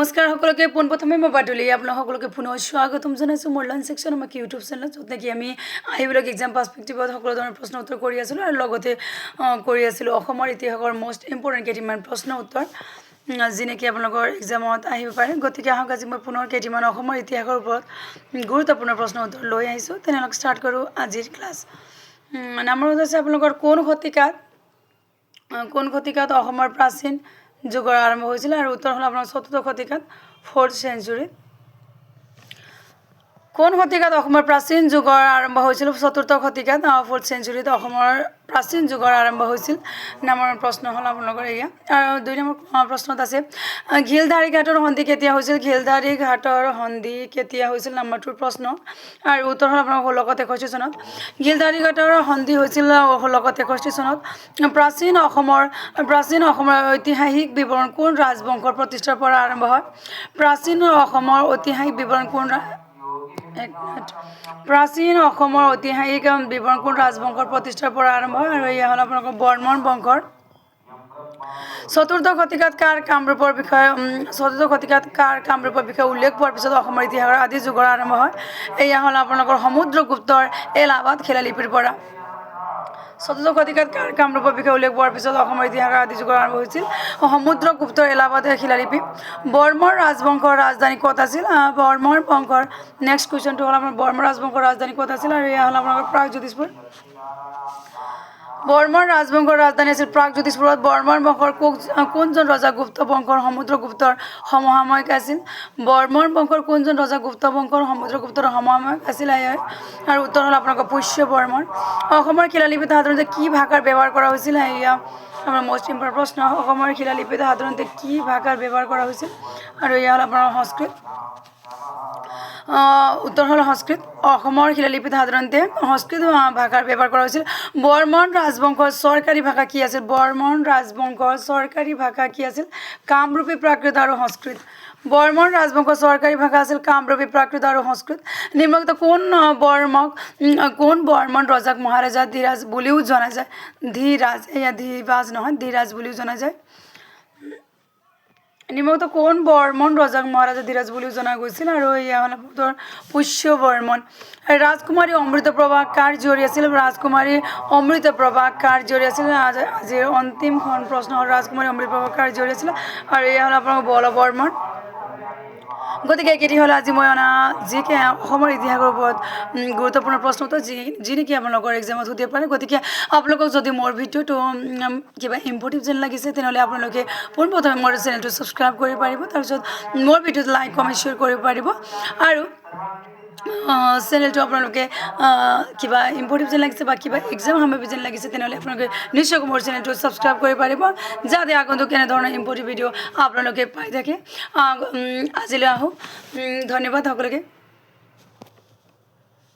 নমস্কাৰ সকলোকে পোনপ্ৰথমে মই বাদুলি আপোনাক সকলোকে পুনৰ স্বাগতম জনাইছোঁ মোৰ লাঞ্চ ছেকশ্যন আমাৰ ইউটিউব চেনেলত য'ত নেকি আমি আহিবলগীয়া এক্সাম পাৰ্চপেক্টিভত সকলো ধৰণৰ প্ৰশ্ন উত্তৰ কৰি আছিলোঁ আৰু লগতে কৰি আছিলোঁ অসমৰ ইতিহাসৰ মষ্ট ইম্পৰ্টেণ্ট কেইটিমান প্ৰশ্ন উত্তৰ যি নেকি আপোনালোকৰ এক্সামত আহিব পাৰে গতিকে আহক আজি মই পুনৰ কেইটিমান অসমৰ ইতিহাসৰ ওপৰত গুৰুত্বপূৰ্ণ প্ৰশ্ন উত্তৰ লৈ আহিছোঁ তেনেহ'লে ষ্টাৰ্ট কৰোঁ আজিৰ ক্লাছ নম্বৰ হৈছে আপোনালোকৰ কোন শতিকাত অসমৰ প্ৰাচীন যুগৰ আৰম্ভ হৈছিল আৰু উত্তৰ হ'ল আপোনাৰ চতুৰ্থ শতিকাত 4th century কোন শতিকাত অসমৰ প্ৰাচীন যুগৰ আৰম্ভ হৈছিল চতুৰ্থ শতিকাত 4th century অসমৰ প্ৰাচীন যুগৰ আৰম্ভ হৈছিল নামৰ প্ৰশ্ন হ'ল আপোনালোকৰ এয়া আৰু 2 নম্বৰ প্ৰশ্নত আছে ঘিলধাৰী ঘাটৰ সন্ধি কেতিয়া হৈছিল ঘিলধাৰী ঘাটৰ সন্ধি কেতিয়া হৈছিল নম্বৰ 2 প্ৰশ্ন আৰু উত্তৰ হ'ল আপোনাৰ 1663 চনত ঘিলধাৰী ঘাটৰ সন্ধি হৈছিল 1663 চনত প্ৰাচীন অসমৰ ঐতিহাসিক বিৱৰণ কোন ৰাজবংশৰ প্ৰতিষ্ঠাৰ পৰা আৰম্ভ হয় প্ৰাচীন অসমৰ ঐতিহাসিক বিৱৰণ কোন ৰাজবংশৰ প্ৰতিষ্ঠাৰ পৰা আৰম্ভ হয় আৰু এয়া হ'ল আপোনালোকৰ বৰ্মন বংশৰ চতুৰ্থ শতিকাত কাৰ কামৰূপৰ বিষয়ে উল্লেখ পোৱাৰ পিছত অসমৰ ইতিহাসৰ আদি যুগৰ আৰম্ভ হয় এয়া হ'ল আপোনালোকৰ সমুদ্ৰগুপ্তৰ এলাহাবাদ শিলালিপিৰ পৰা চতুৰ্থ শতিকাত কাৰ কামৰূপৰ বিষয়ে উল্লেখ পোৱাৰ পিছত অসমৰ ইতিহাসৰ আদি যুগৰ আৰম্ভ হৈছিল সমুদ্ৰগুপ্তৰ এলাহাবাদ শিলালিপি বৰ্মন ৰাজবংশৰ ৰাজধানী ক'ত আছিল বৰ্মন বংশৰ নেক্সট কুৱেশ্যনটো হ'ল আপোনাৰ বৰ্মন ৰাজবংশৰ ৰাজধানী ক'ত আছিল আৰু এয়া হ'ল আপোনালোকৰ প্ৰাগজ্যোতিষপুৰ বৰ্মন ৰাজবংশৰ ৰাজধানী আছিল প্ৰাগজ্যোতিষপুৰত বৰ্মন বংশৰ কোনজন ৰজা গুপ্ত বংশৰ সমুদ্ৰগুপ্তৰ সমসাময়িক আছিল বৰ্মন বংশৰ কোনজন ৰজা গুপ্ত বংশৰ সমুদ্ৰগুপ্তৰ সমসাময়িক আছিল আৰু উত্তৰ হ'ল আপোনালোকৰ পুষ্য বৰ্মন অসমৰ শিলালিপিত সাধাৰণতে কি ভাষাৰ ব্যৱহাৰ কৰা হৈছিল এয়া আমাৰ মষ্ট ইম্পৰ্টেণ্ট প্ৰশ্ন অসমৰ শিলালিপিত সাধাৰণতে কি ভাষাৰ ব্যৱহাৰ কৰা হৈছিল আৰু এয়া হ'ল আপোনাৰ সংস্কৃত উত্তৰ হ'ল সংস্কৃত অসমৰ শিলালিপিত সাধাৰণতে সংস্কৃত ভাষাৰ ব্যৱহাৰ কৰা হৈছিল বৰ্মন ৰাজবংশৰ চৰকাৰী ভাষা কি আছিল কামৰূপী প্ৰাকৃত আৰু সংস্কৃত বৰ্মন ৰাজবংশৰ চৰকাৰী ভাষা আছিল কামৰূপী প্ৰাকৃত আৰু সংস্কৃত নিম্নলিখিত কোন বৰ্মন ৰজাক মহাৰাজা ধীৰাজ বুলিও জনা যায় ধীৰাজ বুলিও জনা যায় নিম্নলিখিত কোন বৰ্মন ৰজাক মহাৰাজা ধীৰাজ বুলিও জনা গৈছিল আৰু এয়া হ'ল পুষ্য বৰ্মন ৰাজকুমাৰী অমৃতপ্ৰভা কাৰ জীয়ৰী আছিল আজিৰ অন্তিমখন প্ৰশ্ন হ'ল ৰাজকুমাৰী অমৃতপ্ৰভা কাৰ জীয়ৰী আছিল আৰু এয়া হ'ল আপোনাৰ বলবৰ্মন গতিকে এইকেইটি হ'ল আজি মই অনা যিকে অসমৰ ইতিহাসৰ ওপৰত গুৰুত্বপূৰ্ণ প্ৰশ্ন উত্তৰ যি নেকি আপোনালোকৰ এক্সামত সুধিব পাৰে গতিকে আপোনালোকক যদি মোৰ ভিডিঅ'টো কিবা ইম্পৰ্টেণ্ট যেন লাগিছে তেনেহ'লে আপোনালোকে পোনপ্ৰথমে মোৰ চেনেলটো ছাবস্ক্ৰাইব কৰিব পাৰিব তাৰপিছত মোৰ ভিডিঅ'টো লাইক কমেণ্ট শ্বেয়াৰ কৰিব পাৰিব আৰু চেনেলটো আপোনালোকে কিবা ইম্পৰ্টেণ্ট যেন লাগিছে বা কিবা এক্সাম সামগ্ৰী যেন লাগিছে তেনেহ'লে আপোনালোকে নিশ্চয়কৈ মোৰ চেনেলটো ছাবস্ক্ৰাইব কৰিব পাৰিব যাতে আগন্তুক কেনেধৰণৰ ইম্পৰ্টেণ্ট ভিডিঅ' আপোনালোকে পাই থাকে আজিলৈ আহোঁ ধন্যবাদ সকলোকে